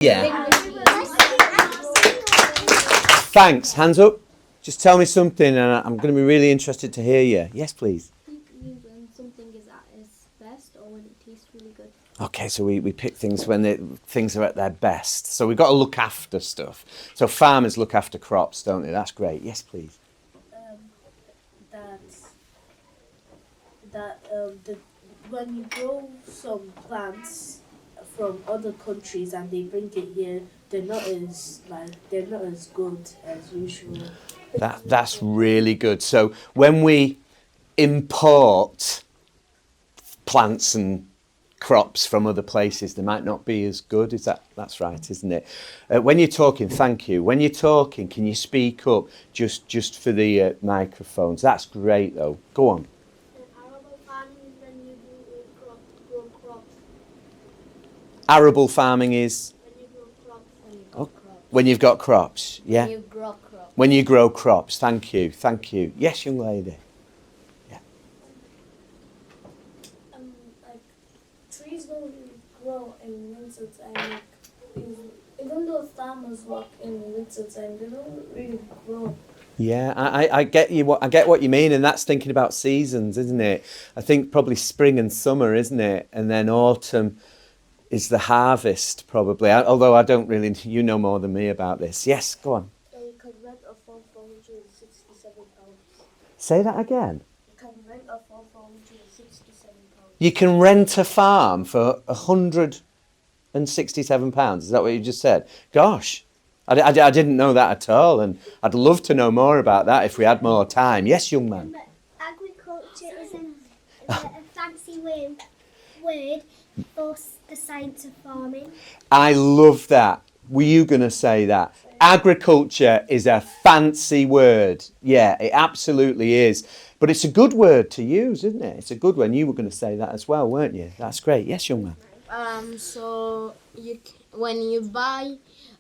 Yeah. Thanks. Hands up. Just tell me something and I'm going to be really interested to hear you. Yes, please. When something is at its best or when it tastes really good. Okay, so we pick things when things are at their best. So we've got to look after stuff. So farmers look after crops, don't they? That's great. Yes, please. When you grow some plants from other countries and they bring it here, they're not as good as usual. That's really good. So when we import plants and crops from other places, they might not be as good. That's right, isn't it? When you're talking, thank you. When you're talking, can you speak up just for the microphones? That's great, though. Go on. Arable farming is when you grow crops. Arable farming is When you grow crops. when you've got crops. Yeah. When you grow crops. When you grow crops. Thank you. Thank you. Yes, young lady. Like trees don't grow in winter time. Even though farmers work in winter time, they don't really grow. Yeah, I get you. I get what you mean, and that's thinking about seasons, isn't it? I think probably spring and summer, isn't it? And then autumn is the harvest, probably. Although I don't really, you know more than me about this. Yes, go on. You can rent a farm for £167. Say that again. You can rent a farm for £167. You can rent a farm for £167. Is that what you just said? Gosh, I didn't know that at all, and I'd love to know more about that if we had more time. Yes, young man. Agriculture is a fancy word for the science of farming. I love that. Were you going to say that? Agriculture is a fancy word. Yeah, it absolutely is. But it's a good word to use, isn't it? It's a good one. You were going to say that as well, weren't you? That's great. Yes, young man. So when you buy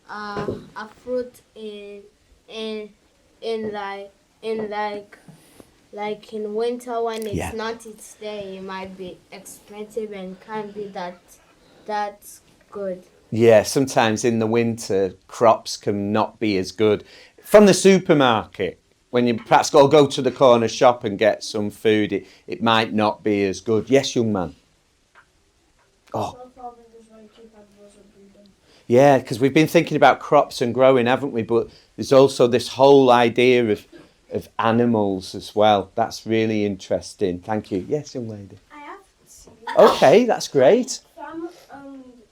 a fruit in winter when it's not its day, it might be expensive and can't be that good. Yeah, sometimes in the winter crops can not be as good. From the supermarket, when you perhaps go to the corner shop and get some food, it might not be as good. Yes, young man. Oh. Yeah, because we've been thinking about crops and growing, haven't we? But there's also this whole idea of animals as well. That's really interesting. Thank you. Yes, young lady. I have to. Okay, that's great.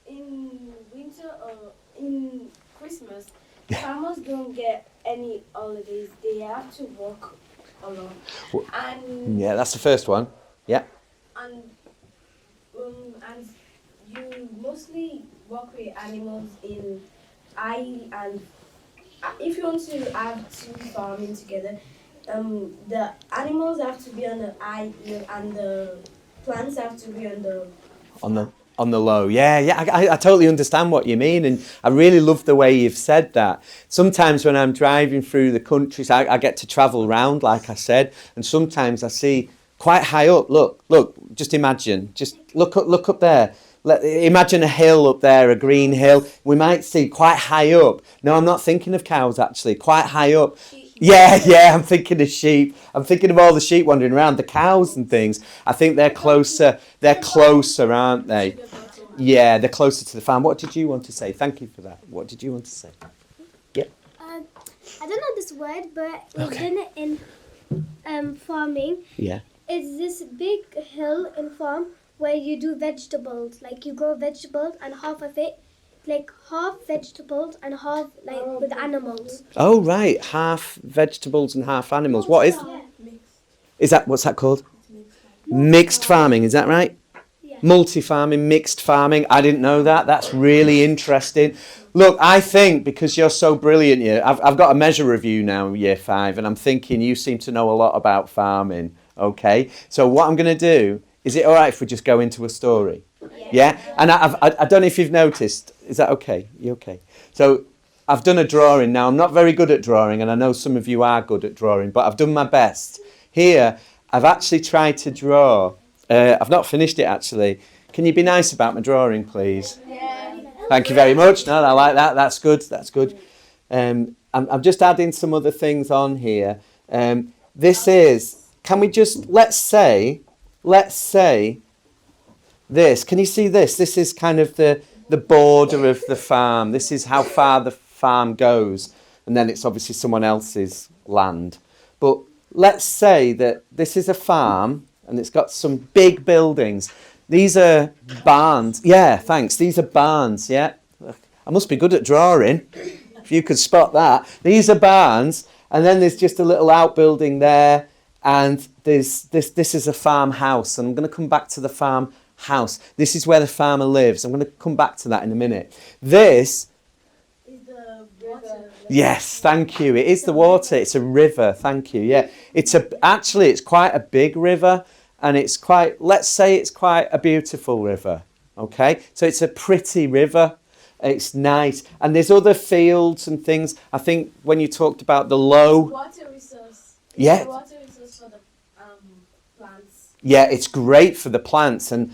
In winter or in Christmas, farmers don't get any holidays. They have to work a lot. And yeah, that's the first one. Yeah. And you mostly work with animals in and if you want to have two farming together, the animals have to be on the high hill and the plants have to be on the low. Yeah, I totally understand what you mean, and I really love the way you've said that. Sometimes when I'm driving through the countries, I get to travel round, like I said, and sometimes I see quite high up. Look, just imagine, just look up there. Imagine a hill up there, a green hill. We might see quite high up. No, I'm not thinking of cows actually. Quite high up. Yeah, I'm thinking of sheep. I'm thinking of all the sheep wandering around, the cows and things. I think they're closer. They're closer, aren't they? Yeah, they're closer to the farm. What did you want to say? Thank you for that. What did you want to say? Yeah. I don't know this word, but we've done it in farming. Yeah. It's this big hill in farm where you do vegetables. Like you grow vegetables and half of it, like half vegetables and half like with animals. Oh right, half vegetables and half animals. What is that? What's that called? Mixed farming. Is that right? Yeah. Multi-farming, mixed farming. I didn't know that. That's really interesting. Look, I think because you're so brilliant, I've got a measure of you now, Year 5, and I'm thinking you seem to know a lot about farming. Okay, so what I'm going to do. Is it all right if we just go into a story? Yeah? And I don't know if you've noticed. Is that okay? You okay? So I've done a drawing now. I'm not very good at drawing, and I know some of you are good at drawing, but I've done my best. Here, I've actually tried to draw. I've not finished it, actually. Can you be nice about my drawing, please? Yeah. Thank you very much. No, I like that. That's good. That's good. I'm just adding some other things on here. This is, can we just, let's say this. Can you see this? This is kind of the border of the farm. This is how far the farm goes. And then it's obviously someone else's land. But let's say that this is a farm and it's got some big buildings. These are barns. Yeah, thanks. These are barns, yeah. I must be good at drawing, if you could spot that. These are barns, and then there's just a little outbuilding there, and this is a farmhouse, and I'm going to come back to the farmhouse. This is where the farmer lives. I'm going to come back to that in a minute. This Is the water? Yes, thank you. It is the water. It's a river. Thank you. Yeah, it's quite a big river, and let's say it's quite a beautiful river. Okay, so it's a pretty river. It's nice, and there's other fields and things. I think when you talked about the low, Water resource. Yeah. The water resource for the plants. yeah, it's great for the plants, and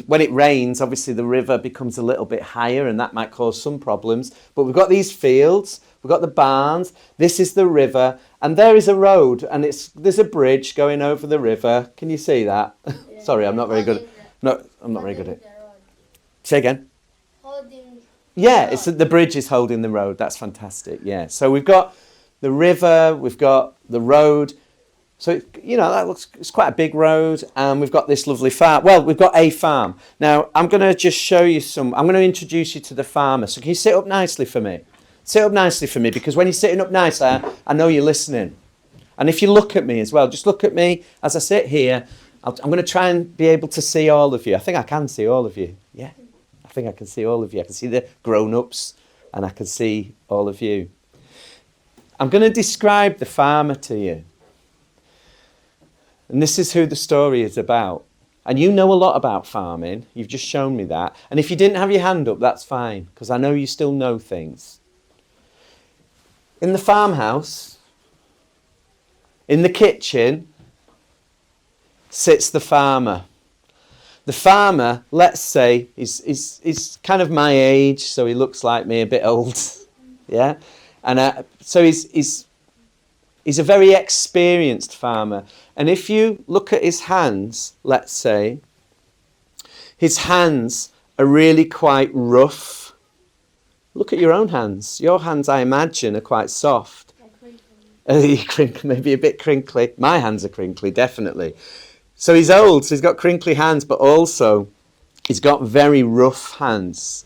when it rains, obviously the river becomes a little bit higher, and that might cause some problems. But we've got these fields. We've got the barns, this is the river, and there is a road, and there's a bridge going over the river. Can you see that? Yeah. Sorry, I'm not very good. I'm not very good at it. The road. Say again. Holding. Yeah, the bridge is holding the road. That's fantastic. Yeah, so we've got the river, we've got the road. So, it's quite a big road, and we've got this lovely farm. Well, we've got a farm. Now, I'm going to just show you I'm going to introduce you to the farmer. So can you sit up nicely for me? Sit up nicely for me, because when you're sitting up nicely, I know you're listening. And if you look at me as well, just look at me as I sit here. I'm going to try and be able to see all of you. I think I can see all of you. Yeah, I think I can see all of you. I can see the grown-ups, and I can see all of you. I'm going to describe the farmer to you. And this is who the story is about. And you know a lot about farming. You've just shown me that. And if you didn't have your hand up, that's fine, because I know you still know things. In the farmhouse, in the kitchen, sits the farmer. The farmer, let's say, is kind of my age, so he looks like me, a bit old. Yeah? And so he's a very experienced farmer. And if you look at his hands, let's say, his hands are really quite rough. Look at your own hands. Your hands, I imagine, are quite soft. Crinkly, maybe a bit crinkly. My hands are crinkly, definitely. So he's old, so he's got crinkly hands, but also he's got very rough hands.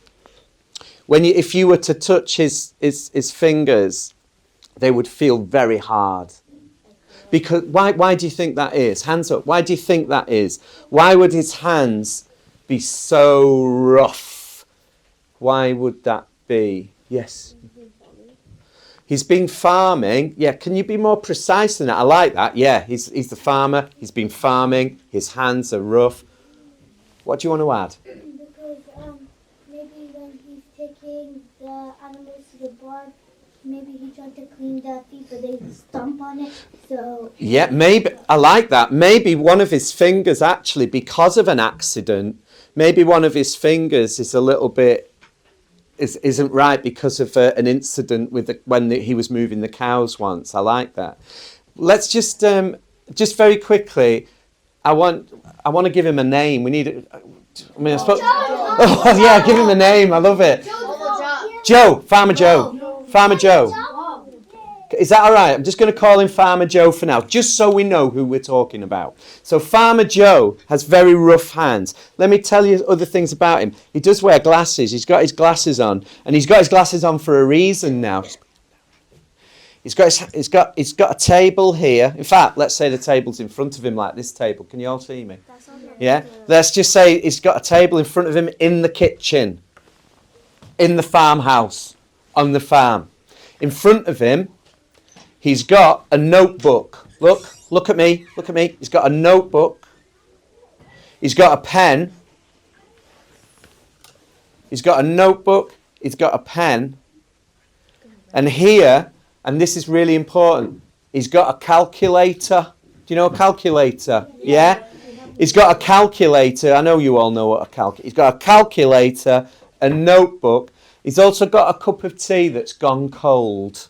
If you were to touch his fingers, they would feel very hard. Because why do you think that is? Hands up. Why do you think that is? Why would his hands be so rough? Why would that be? Yes. He's been farming. Yeah, can you be more precise than that? I like that. Yeah, he's the farmer. He's been farming. His hands are rough. What do you want to add? Because maybe when he's taking the animals to the barn, maybe he tried to clean their feet, but they stomp on it. So yeah, maybe I like that. Maybe one of his fingers, actually, because of an accident, maybe one of his fingers is a little bit isn't right because of an incident when he was moving the cows once. I like that. Let's just very quickly. I want to give him a name. We need. I suppose. Oh yeah, give him a name. I love it. Joe, Farmer Joe, Farmer Joe. Is that all right? I'm just going to call him Farmer Joe for now, just so we know who we're talking about. So Farmer Joe has very rough hands. Let me tell you other things about him. He does wear glasses. He's got his glasses on, and he's got his glasses on for a reason now. He's got a table here. In fact, let's say the table's in front of him, like this table. Can you all see me? Yeah. Let's just say he's got a table in front of him in the kitchen, in the farmhouse, on the farm. In front of him, he's got a notebook. Look at me. He's got a notebook. He's got a pen. He's got a notebook. He's got a pen. And here, and this is really important, he's got a calculator. Do you know a calculator? Yeah? He's got a calculator. I know you all know what a calculator. He's got a calculator, a notebook, He's also got a cup of tea that's gone cold.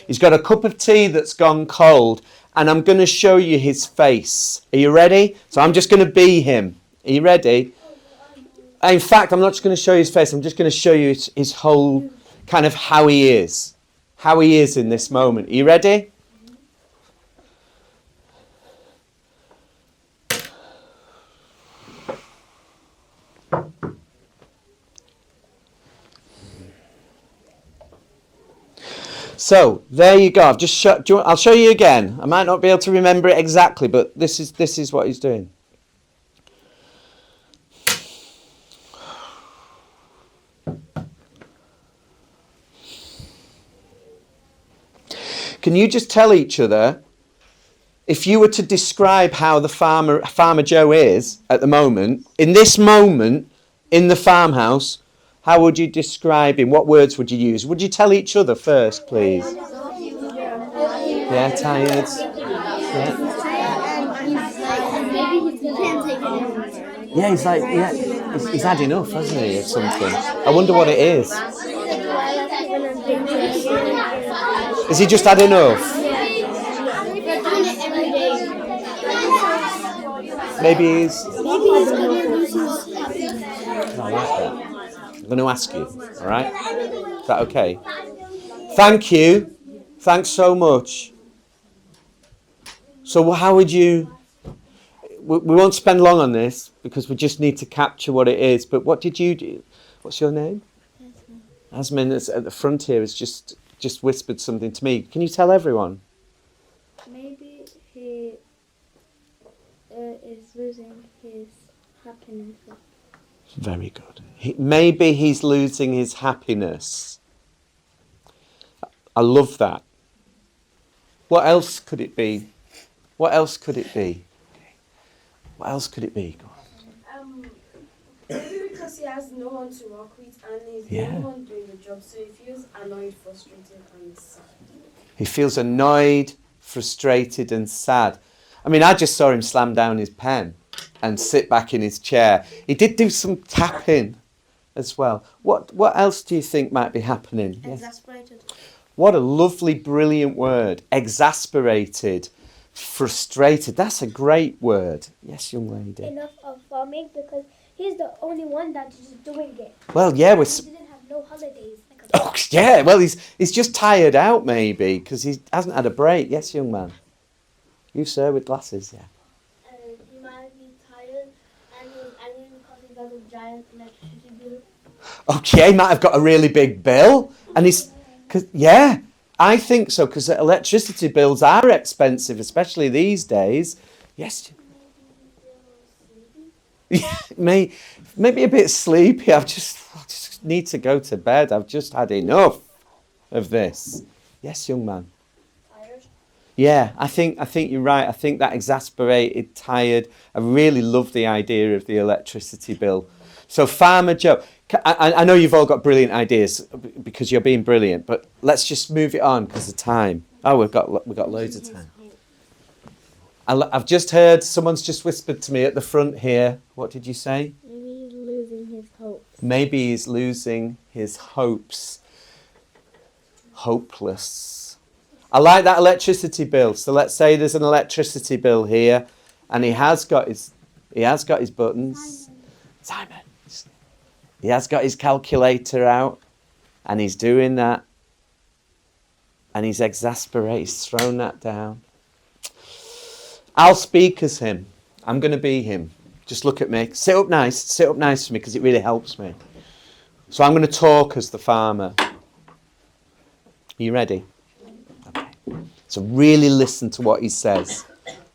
He's got a cup of tea that's gone cold, and I'm going to show you his face. Are you ready? So I'm just going to be him. Are you ready? In fact, I'm not just going to show you his face, I'm just going to show you his whole kind of how he is. How he is in this moment. Are you ready? So there you go. I've just I'll show you again. I might not be able to remember it exactly, but this is what he's doing. Can you just tell each other, if you were to describe how the Farmer Joe is at the moment, in this moment, in the farmhouse, how would you describe him? What words would you use? Would you tell each other first, please? Yeah, tired. Yeah, he's like, he's had enough, hasn't he, of something? I wonder what it is. Has he just had enough? Maybe he's going to lose his happiness. I like that. I'm going to ask you, all right? Is that okay? Thank you. Thanks so much. So how would you... We won't spend long on this because we just need to capture what it is. But what did you do? What's your name? Asmin is at the front here has just whispered something to me. Can you tell everyone? Maybe he is losing his happiness. Very good. Maybe he's losing his happiness. I love that. What else could it be? What else could it be? What else could it be? Go on. Maybe because he has no one to work with and he's the only one doing the job, so he feels annoyed, frustrated and sad. He feels annoyed, frustrated and sad. I mean, I just saw him slam down his pen and sit back in his chair. He did do some tapping as well. What else do you think might be happening? Exasperated. Yes. What a lovely, brilliant word. Exasperated, frustrated. That's a great word. Yes, young lady. Enough of farming because he's the only one that is doing it. Well, yeah, he didn't have no holidays. Oh, yeah. Well, he's just tired out maybe because he hasn't had a break. Yes, young man. You, sir, with glasses. Yeah. He might be tired and he's angry because he got a giant electricity bill. Okay, he might have got a really big bill, and yeah, I think so because electricity bills are expensive, especially these days. Yes. Yeah, maybe a bit sleepy. I just need to go to bed. I've just had enough of this. Yes, young man. Tired? Yeah, I think you're right. I think that exasperated, tired. I really love the idea of the electricity bill. So Farmer Joe, I know you've all got brilliant ideas because you're being brilliant, but let's just move it on because of time. Oh, we've got loads of time. I've just heard someone's just whispered to me at the front here. What did you say? Maybe he's losing his hope. Maybe he's losing his hopes. Hopeless. I like that electricity bill. So let's say there's an electricity bill here, and he has got his buttons. Simon. He has got his calculator out, and he's doing that, and he's exasperated. He's thrown that down. I'll speak as him. I'm going to be him. Just look at me. Sit up nice for me because it really helps me. So I'm going to talk as the farmer. Are you ready? Okay. So really listen to what he says.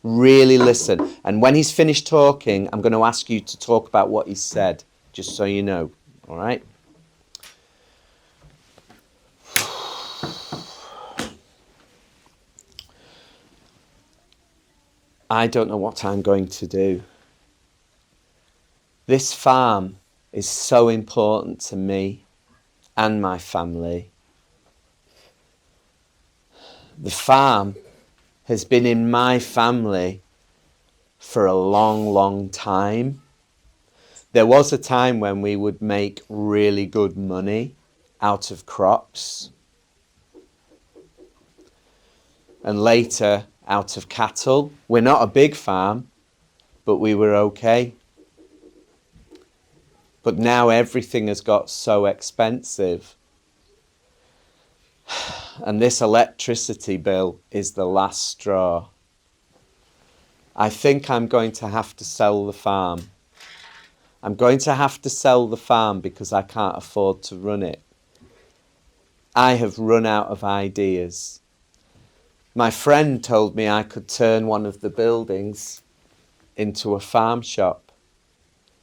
Really listen. And when he's finished talking, I'm going to ask you to talk about what he said, just so you know. All right? I don't know what I'm going to do. This farm is so important to me and my family. The farm has been in my family for a long, long time. There was a time when we would make really good money out of crops, and later out of cattle. We're not a big farm, but we were okay. But now everything has got so expensive. And this electricity bill is the last straw. I think I'm going to have to sell the farm. I'm going to have to sell the farm because I can't afford to run it. I have run out of ideas. My friend told me I could turn one of the buildings into a farm shop,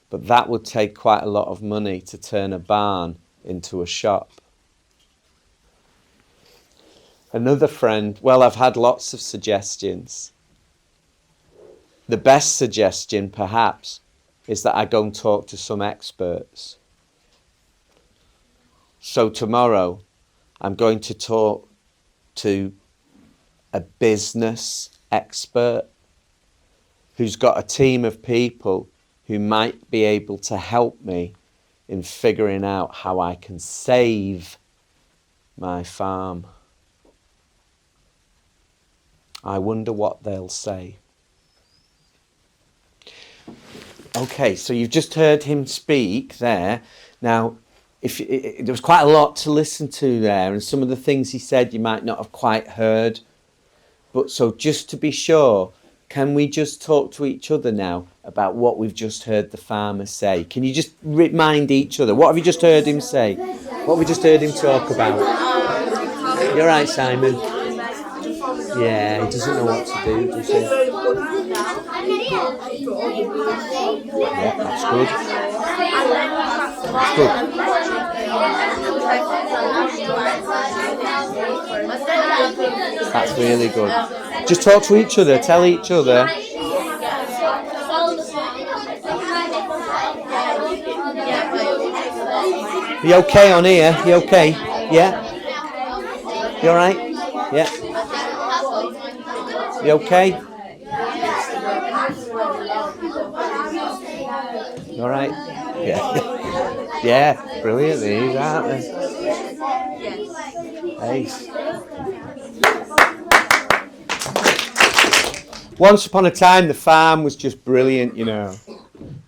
but that would take quite a lot of money to turn a barn into a shop. Another friend, well, I've had lots of suggestions. The best suggestion, perhaps, is that I go and talk to some experts. So tomorrow, I'm going to talk to a business expert who's got a team of people who might be able to help me in figuring out how I can save my farm. I wonder what they'll say. Okay, so you've just heard him speak there. Now, there was quite a lot to listen to there, and some of the things he said you might not have quite heard. But so just to be sure, can we just talk to each other now about what we've just heard the farmer say? Can you just remind each other? What have you just heard him say? What have we just heard him talk about? You're right, Simon. Yeah, he doesn't know what to do, does he? Yeah, that's good. That's good. That's really good. Just talk to each other, tell each other. You okay on here? You okay? Yeah? You alright? Yeah? You okay? You alright? Yeah. Yeah, brilliant these, aren't they? Ace. Once upon a time, the farm was just brilliant, you know.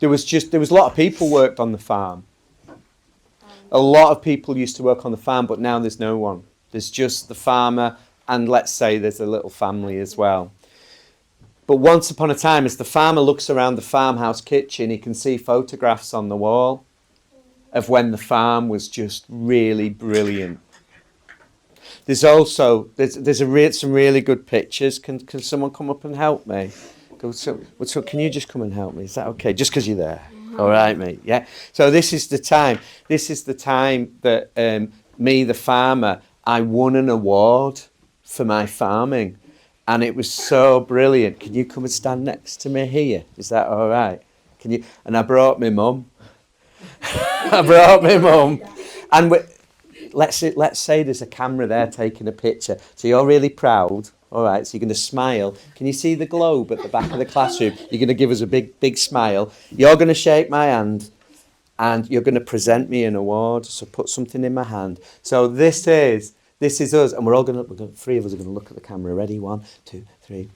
There was a lot of people worked on the farm. A lot of people used to work on the farm, but now there's no one. There's just the farmer, and let's say there's a little family as well. But once upon a time, as the farmer looks around the farmhouse kitchen, he can see photographs on the wall of when the farm was just really brilliant. There's also some really good pictures. Can someone come up and help me? So can you just come and help me? Is that okay? Just because you're there. All right, mate. Yeah. So this is the time. This is the time that me, the farmer, I won an award for my farming, and it was so brilliant. Can you come and stand next to me here? Is that all right? Can you? And I brought my mum. I brought my mum, and let's say there's a camera there taking a picture. So you're really proud. All right, so you're going to smile. Can you see the globe at the back of the classroom? You're going to give us a big smile. You're going to shake my hand, and you're going to present me an award. So put something in my hand. So this is us, and three of us are going to look at the camera. Ready? 1, 2, 3.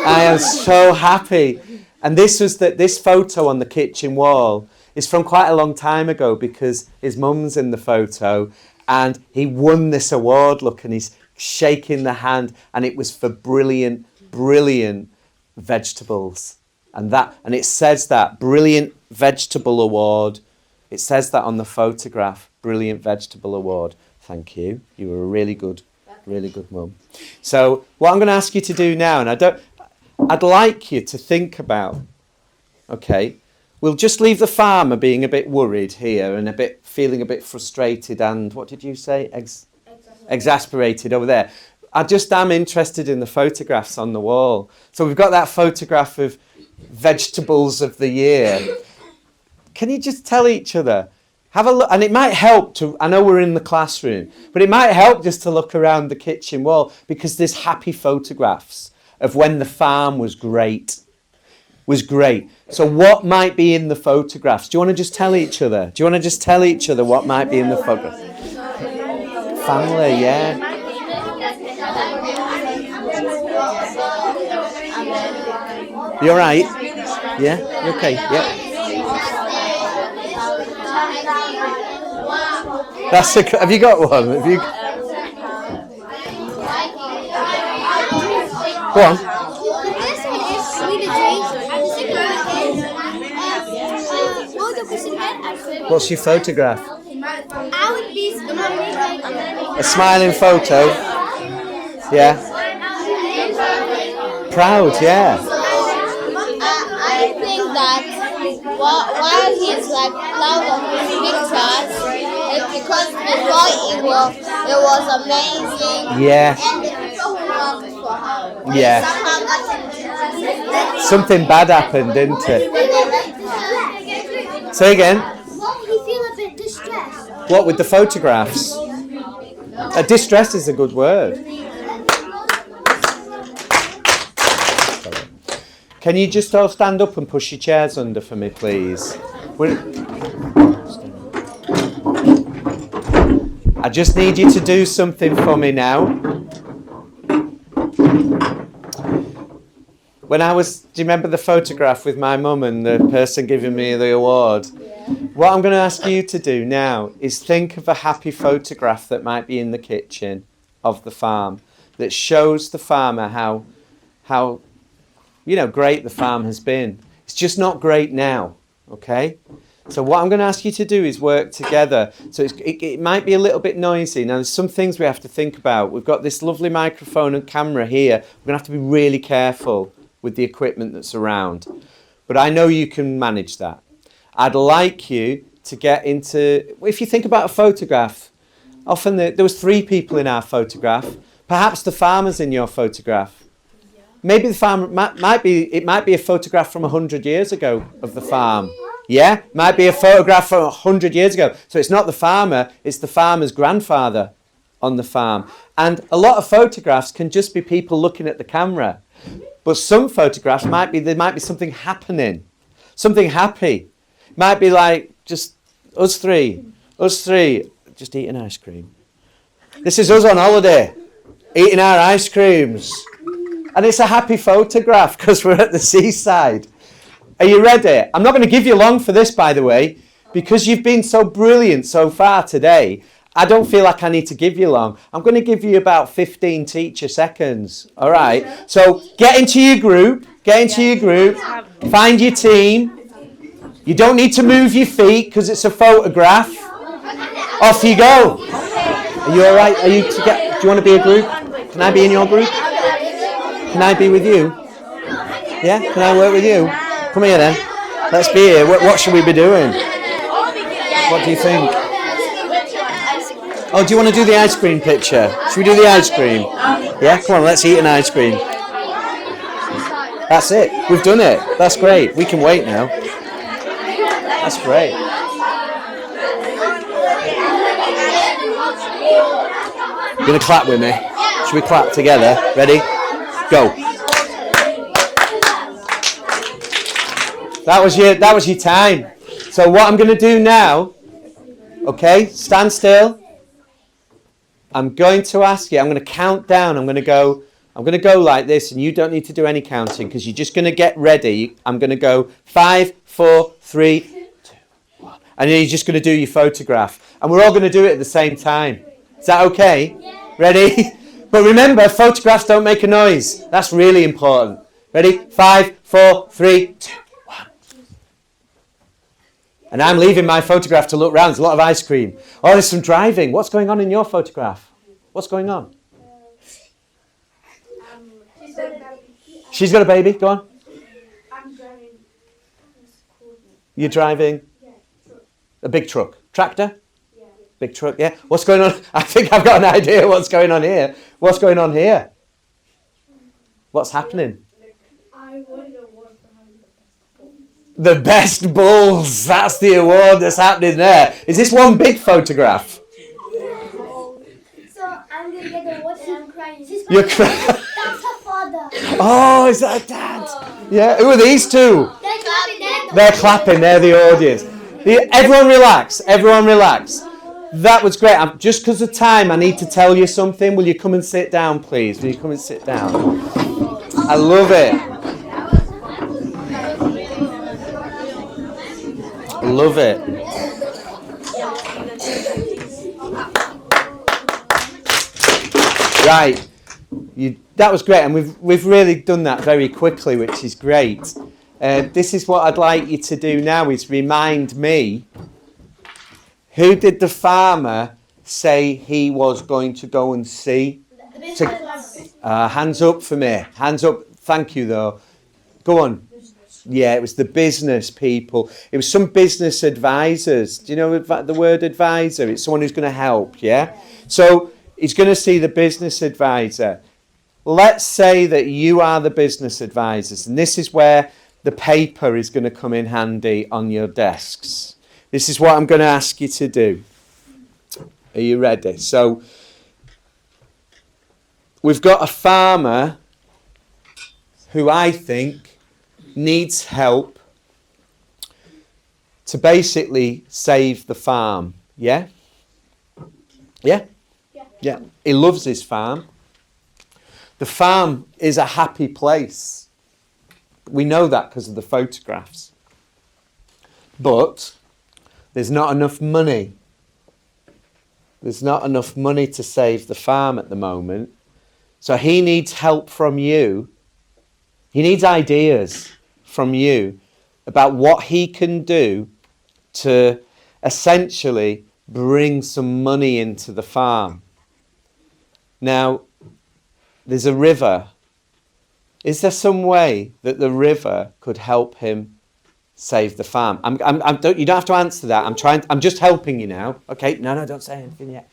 I am so happy. And this photo on the kitchen wall is from quite a long time ago because his mum's in the photo, and he won this award. Look, and he's shaking the hand, and it was for brilliant vegetables, and it says that brilliant vegetable award. It says that on the photograph, brilliant vegetable award. Thank you. You were a really good mum. So what I'm going to ask you to do now, and I'd like you to think about. Okay, we'll just leave the farmer being a bit worried here and feeling a bit frustrated and what did you say? Exasperated over there. I just am interested in the photographs on the wall. So we've got that photograph of vegetables of the year. Can you just tell each other? Have a look, and it might help I know we're in the classroom, but it might help just to look around the kitchen wall because there's happy photographs of when the farm was great. was great. So what might be in the photographs? Do you want to just tell each other? Do you want to just tell each other what might be in the photographs? Family, yeah. You all right? Yeah? You okay? Yeah. That's have you got one? Have you? Go on. What's your photograph? A smiling photo. Yeah. Proud, yeah. I think that while he's like proud of his pictures, it's because before it was amazing. Yeah. And the people who worked for her. Yeah. Something bad happened, didn't it? Say again. What would you feel a bit distressed? What with the photographs? Distress is a good word. Can you just all stand up and push your chairs under for me, please? I just need you to do something for me now. When do you remember the photograph with my mum and the person giving me the award? Yeah. What I'm going to ask you to do now is think of a happy photograph that might be in the kitchen of the farm that shows the farmer how great the farm has been. It's just not great now, okay? So what I'm going to ask you to do is work together. So it might be a little bit noisy. Now, there's some things we have to think about. We've got this lovely microphone and camera here. We're going to have to be really careful with the equipment that's around. But I know you can manage that. I'd like you to get into, if you think about a photograph, often there was 3 people in our photograph. Perhaps the farmer's in your photograph. Maybe the farm might be a photograph from 100 years ago of the farm. Yeah, might be a photograph from 100 years ago. So it's not the farmer, it's the farmer's grandfather on the farm. And a lot of photographs can just be people looking at the camera. But some photographs there might be something happening, something happy. Might be like just us three, just eating ice cream. This is us on holiday, eating our ice creams. And it's a happy photograph because we're at the seaside. Are you ready? I'm not going to give you long for this, by the way, because you've been so brilliant so far today. I don't feel like I need to give you long. I'm going to give you about 15 teacher seconds. All right. So get into your group. Find your team. You don't need to move your feet because it's a photograph. Off you go. Are you all right? Do you want to be a group? Can I be in your group? Can I be with you? Yeah? Can I work with you? Come here then. Let's be here. What should we be doing? What do you think? Oh, do you want to do the ice cream picture? Should we do the ice cream? Yeah? Come on, let's eat an ice cream. That's it. We've done it. That's great. We can wait now. That's great. You're going to clap with me? Should we clap together? Ready? Go. That was your time. So what I'm going to do now, okay, stand still. I'm going to ask you, I'm going to count down. I'm going to go like this, and you don't need to do any counting because you're just going to get ready. I'm going to go 5, 4, 3, 2, 1. And then you're just going to do your photograph. And we're all going to do it at the same time. Is that okay? Yeah. Ready? But remember, photographs don't make a noise. That's really important. Ready? 5, 4, 3, 2, 1. And I'm leaving my photograph to look round. There's a lot of ice cream. Oh, there's some driving. What's going on in your photograph? What's going on? She's got a baby. Go on. I'm driving. You're driving? Yeah, truck. A big truck. Tractor? Yeah. Big truck, yeah. What's going on? I think I've got an idea what's going on here. What's going on here? What's happening? I won the award for having the best bulls. That's the award that's happening there. Is this one big photograph? So I'm going to get the award and I'm crying. You're crying. That's her father. Oh, is that dad? Yeah, who are these two? They're clapping. They're clapping, they're the audience. Everyone relax, everyone relax. That was great. Just because of time, I need to tell you something. Will you come and sit down, please? Will you come and sit down? I love it. I love it. Right. That was great, and we've really done that very quickly, which is great. This is what I'd like you to do now, is remind me, who did the farmer say he was going to go and see? Hands up for me. Hands up. Thank you, though. Go on. Yeah, it was the business people. It was some business advisors. Do you know the word advisor? It's someone who's going to help, yeah? So he's going to see the business advisor. Let's say that you are the business advisors, and this is where the paper is going to come in handy on your desks. This is what I'm going to ask you to do. Are you ready? So we've got a farmer who I think needs help to basically save the farm. Yeah? Yeah? Yeah. He loves his farm. The farm is a happy place. We know that because of the photographs. But there's not enough money. There's not enough money to save the farm at the moment. So he needs help from you. He needs ideas from you about what he can do to essentially bring some money into the farm. Now, there's a river. Is there some way that the river could help him save the farm? You don't have to answer that. I'm just helping you now. Okay, no, don't say anything yet.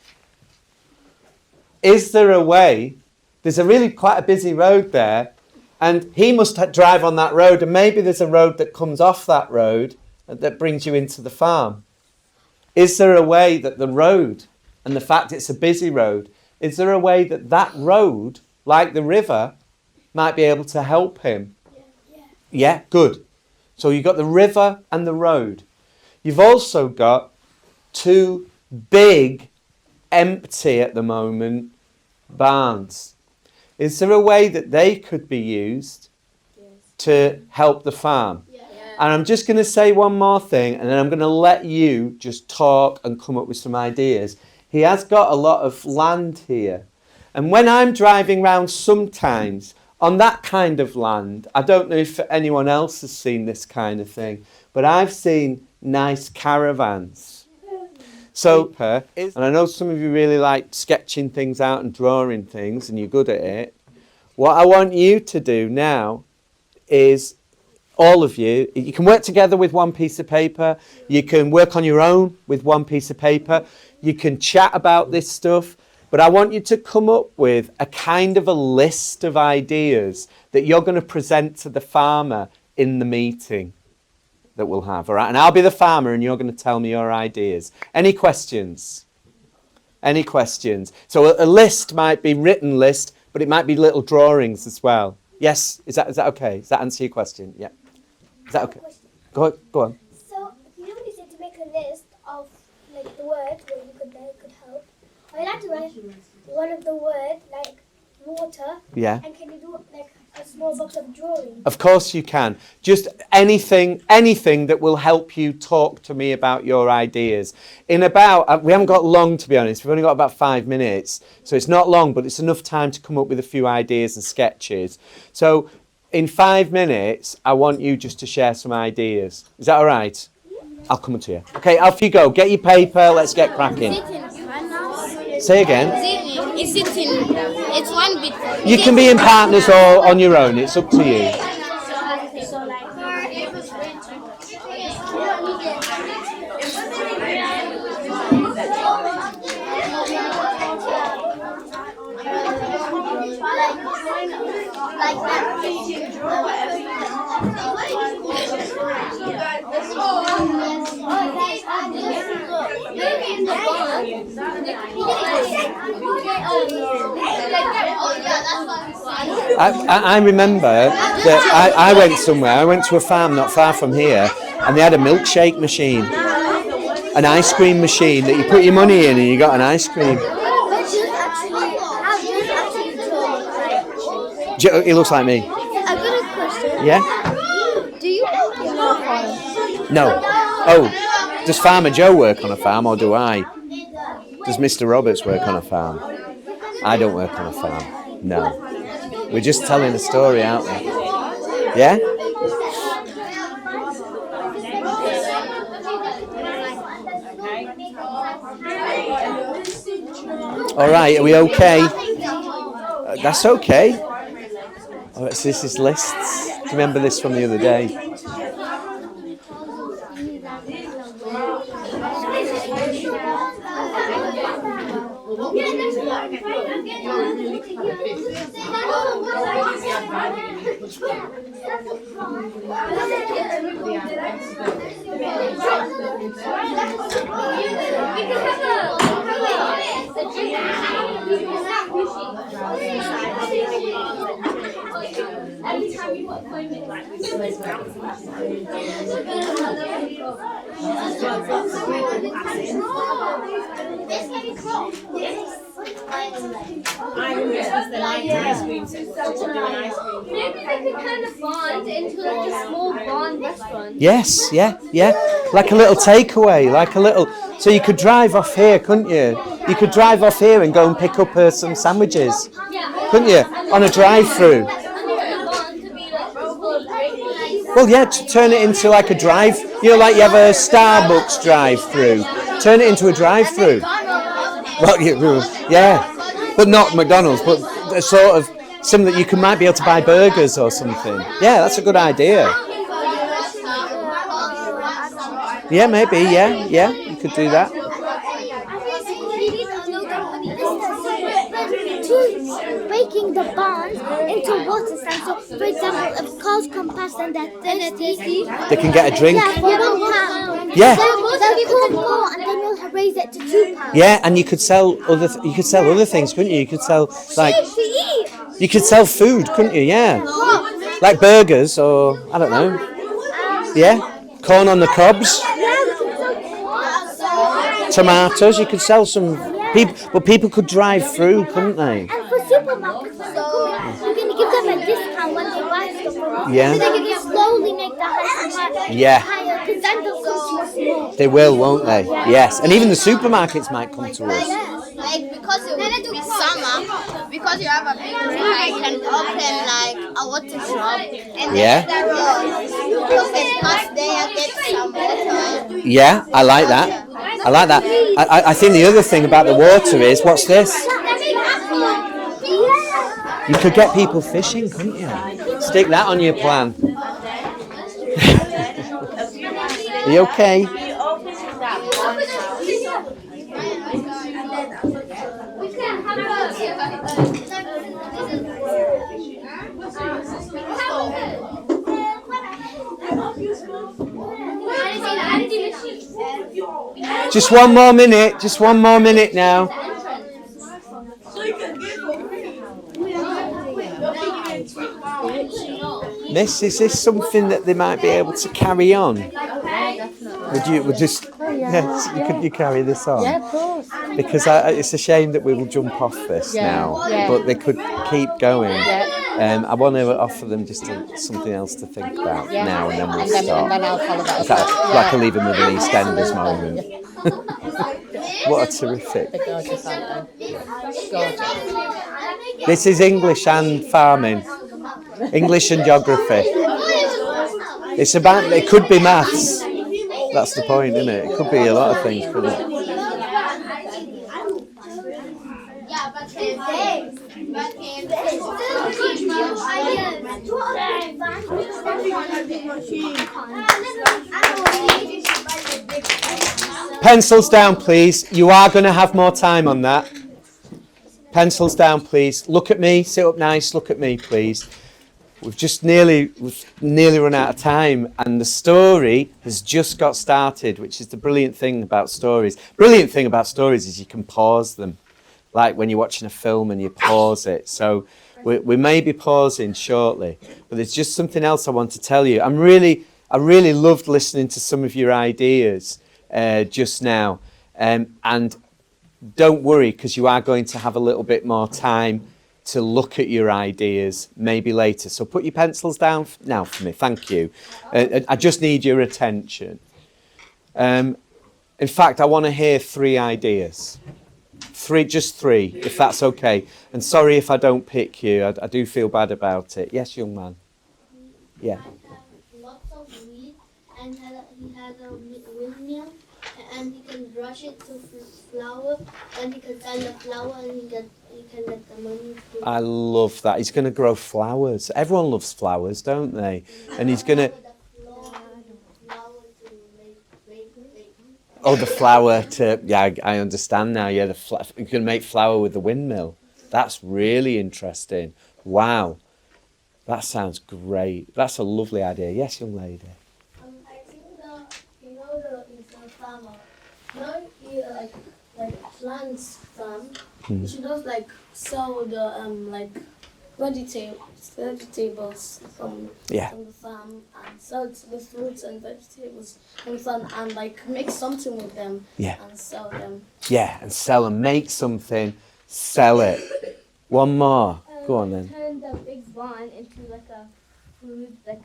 Is there a way? There's quite a busy road there, and he must drive on that road, and maybe there's a road that comes off that road that brings you into the farm. Is there a way that the road, and the fact it's a busy road, is there a way that that road, like the river, might be able to help him? Yeah, good. So you've got the river and the road. You've also got two big, empty at the moment, barns. Is there a way that they could be used to help the farm? And I'm just going to say one more thing, and then I'm going to let you just talk and come up with some ideas. He has got a lot of land here. And when I'm driving around sometimes on that kind of land, I don't know if anyone else has seen this kind of thing, but I've seen nice caravans. So, and I know some of you really like sketching things out and drawing things, and you're good at it. What I want you to do now is, all of you can work together with one piece of paper. You can work on your own with one piece of paper. You can chat about this stuff. But I want you to come up with a kind of a list of ideas that you're going to present to the farmer in the meeting that we'll have, all right? And I'll be the farmer and you're going to tell me your ideas. Any questions? Any questions? So a list might be written list, but it might be little drawings as well. Yes? Is that okay? Does that answer your question? Yeah. Is that okay? Go on. So, you know when you said to make a list of like the words where you could help, I'd like to write one of the words like water. Yeah. And can you do like a small box of drawings? Of course you can. Just anything that will help you talk to me about your ideas. In about, we haven't got long to be honest, we've only got about 5 minutes. So it's not long, but it's enough time to come up with a few ideas and sketches. So in 5 minutes, I want you just to share some ideas. Is that all right? I'll come to you. Okay, off you go. Get your paper, let's get cracking. Say again. It's one bit. You can be in partners or on your own. It's up to you. I remember that I went somewhere. I went to a farm not far from here, and they had a milkshake machine, an ice cream machine that you put your money in and you got an ice cream. He looks like me. I've got a question. Yeah? Do you work in a farm? No. Oh, does Farmer Joe work on a farm, or do I? Does Mr. Roberts work on a farm? I don't work on a farm. No. We're just telling a story, aren't we? Yeah? All right, are we okay? That's okay. Oh, this is lists. Do you remember this from the other day? Yes, yeah. Like a little takeaway, like a little. So you could drive off here, couldn't you? You could drive off here and go and pick up some sandwiches, couldn't you? On a drive-through. Well, yeah, to turn it into like a drive. You know, like you have a Starbucks drive-through. Turn it into a drive-through. Well, yeah, but not McDonald's, but a sort of something that you might be able to buy burgers or something. Yeah, that's a good idea. Yeah, maybe. Yeah, you could do that. Breaking the bonds into water stands. So, for example, if cars come past and they're thirsty, they can get a drink. Yeah, for £1. Yeah. They'll call more, and then we'll raise it to £2. Yeah, and you could sell other things, couldn't you? You could sell you could sell food, couldn't you? Yeah, like burgers or I don't know. Yeah, corn on the cobs. Tomatoes. You could sell some. People could drive through, couldn't they? And for supermarkets, when they come in, you're going to give them a discount when they buy stuff from you. Yeah. So they can slowly make the price higher. Yeah. Because then they'll come to us more. They will, won't they? Yes. And even the supermarkets might come to us. Like because it would be summer, because you have a big tree, I can open like a water shop and then you can pass there, get some water. Yeah, I like that. I think the other thing about the water is, what's this? You could get people fishing, couldn't you? Stick that on your plan. Are you okay? Just one more minute now. Miss, is this something that they might be able to carry on? Would just yes, you carry this on? Yeah, of course. Because it's a shame that we will jump off this now, but they could keep going. I want to offer them just something else to think about now, and then we'll start. And then I'll follow that. Like a leave them with an EastEnders moment. What a terrific. They're gorgeous, aren't they? Gorgeous. This is English and farming. English and geography. It could be maths. That's the point, isn't it? It could be a lot of things, couldn't it? Pencils down, please. You are going to have more time on that. Pencils down, please. Look at me. Sit up nice. Look at me, please. We've nearly run out of time, and the story has just got started, which is the brilliant thing about stories. Brilliant thing about stories is you can pause them, like when you're watching a film and you pause it. So We may be pausing shortly, but there's just something else I want to tell you. I really loved listening to some of your ideas just now. And don't worry, because you are going to have a little bit more time to look at your ideas maybe later. So put your pencils down now for me. Thank you. I just need your attention. In fact, I want to hear 3 ideas. Just three, if that's okay. And sorry if I don't pick you. I do feel bad about it. Yes, young man. Yeah. I have lots of wheat, and he has a windmill, and he can brush it to flour, and he can sell the flour, and he can get the money. I love that. He's going to grow flowers. Everyone loves flowers, don't they? And he's going to... Oh, the flour to... Yeah, I understand now. Yeah, you're going to make flour with the windmill. That's really interesting. Wow. That sounds great. That's a lovely idea. Yes, young lady. I think the farmer. He plants farm. She does sell the vegetables from the farm, and sell the fruits and vegetables from the farm, and make something with them and sell them. Yeah, and sell and make something, sell it. One more. Go on then. Turn the big barn into a food, a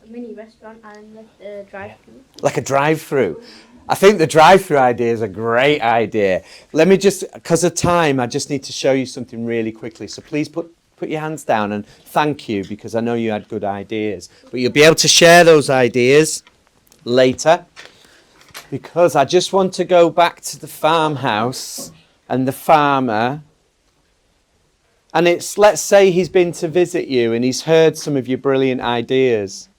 mini restaurant, and a drive-through. Like a drive-through. I think the drive-through idea is a great idea. Let me just, because of time, I just need to show you something really quickly. So please put your hands down and thank you, because I know you had good ideas. But you'll be able to share those ideas later, because I just want to go back to the farmhouse and the farmer. And let's say he's been to visit you and he's heard some of your brilliant ideas.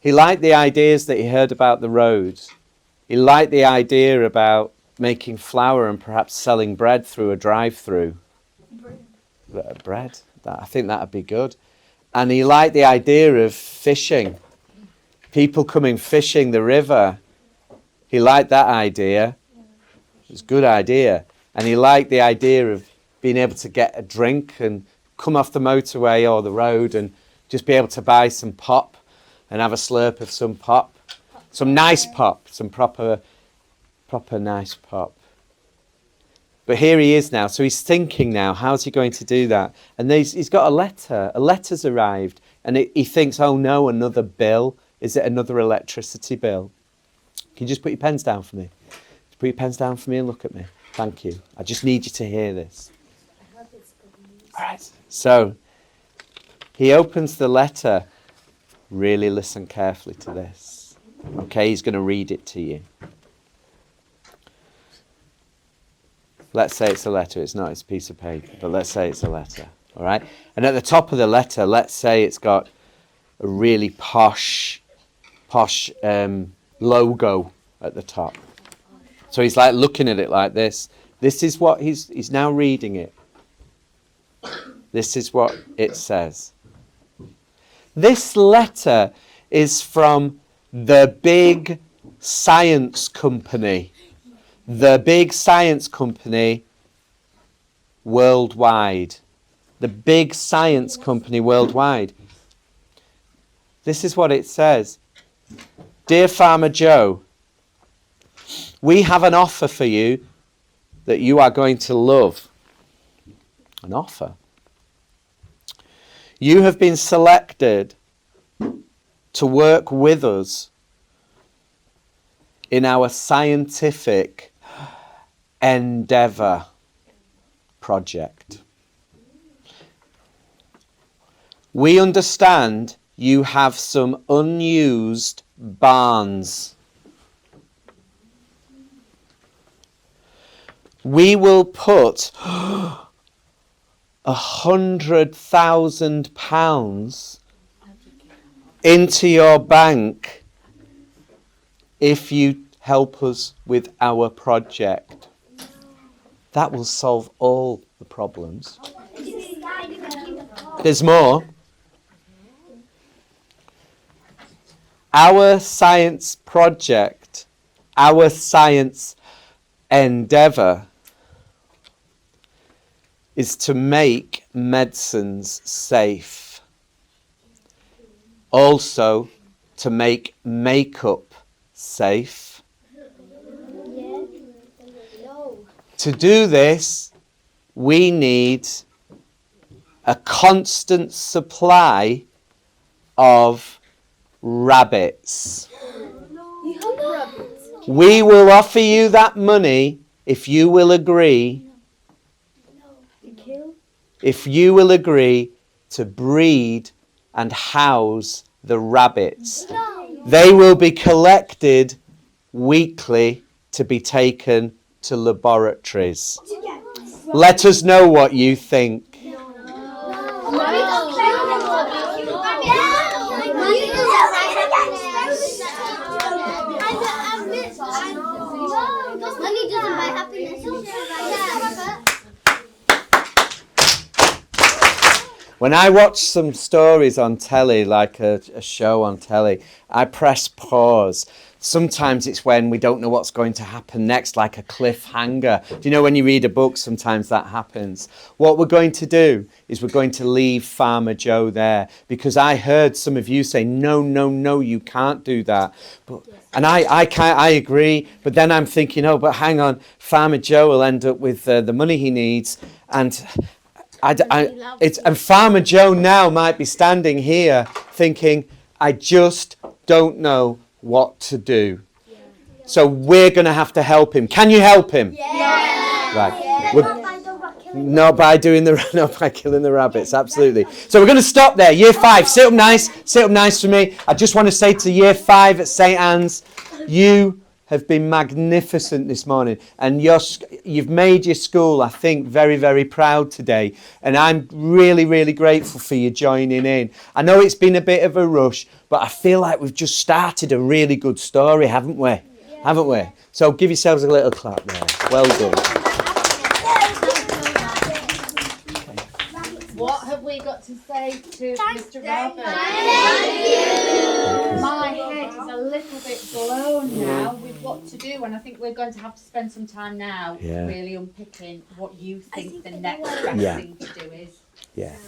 He liked the ideas that he heard about the roads. He liked the idea about making flour and perhaps selling bread through a drive-through. Bread? I think that would be good. And he liked the idea of fishing. People coming fishing the river. He liked that idea. It was a good idea. And he liked the idea of being able to get a drink and come off the motorway or the road and just be able to buy some pop and have a slurp of some pop. Some nice pop, some proper nice pop. But here he is now, so he's thinking now, how's he going to do that? And he's got a letter. A letter's arrived, and he thinks, oh no, another bill. Is it another electricity bill? Can you just put your pens down for me? Just put your pens down for me and look at me. Thank you. I just need you to hear this. All right. So he opens the letter. Really listen carefully to this. Okay, he's going to read it to you. Let's say it's a letter. It's not, it's a piece of paper, but let's say it's a letter. All right. And at the top of the letter, let's say it's got a really posh logo at the top. So he's like looking at it like this. This is what he's now reading it. This is what it says. This letter is from the big science company. The big science company worldwide. The big science company worldwide. This is what it says. Dear Farmer Joe, we have an offer for you that you are going to love. An offer. You have been selected to work with us in our scientific endeavour project. We understand you have some unused barns. We will put £100,000 into your bank if you help us with our project. That will solve all the problems. There's more. Our science project, our science endeavour is to make medicines safe. Also, to make makeup safe. To do this, we need a constant supply of rabbits. We will offer you that money if you will agree. If you will agree to breed and house the rabbits. They will be collected weekly to be taken to laboratories. Let us know what you think. Money doesn't buy happiness. When I watch some stories on telly, like a show on telly, I press pause. Sometimes it's when we don't know what's going to happen next, like a cliffhanger. Do you know when you read a book, sometimes that happens? What we're going to do is we're going to leave Farmer Joe there, because I heard some of you say, no, you can't do that. And I agree, but then I'm thinking, oh, but hang on, Farmer Joe will end up with the money he needs, and Farmer Joe now might be standing here thinking, I just don't know what to do. So we're going to have to help him. Can you help him? Yeah. Right. Not by killing the rabbits, absolutely. So we're going to stop there. Year 5, sit up nice for me. I just want to say to Year 5 at St. Anne's, you have been magnificent this morning, and you've made your school, I think, very, very proud today, and I'm really, really grateful for you joining in. I know it's been a bit of a rush, but I feel like we've just started a really good story, haven't we? Haven't we? So give yourselves a little clap there. Well done. What have we got to say to Mr. Robert? Thank you. My head is a little bit blown now with what to do, and I think we're going to have to spend some time now really unpicking what you think the next best thing to do is. Yeah.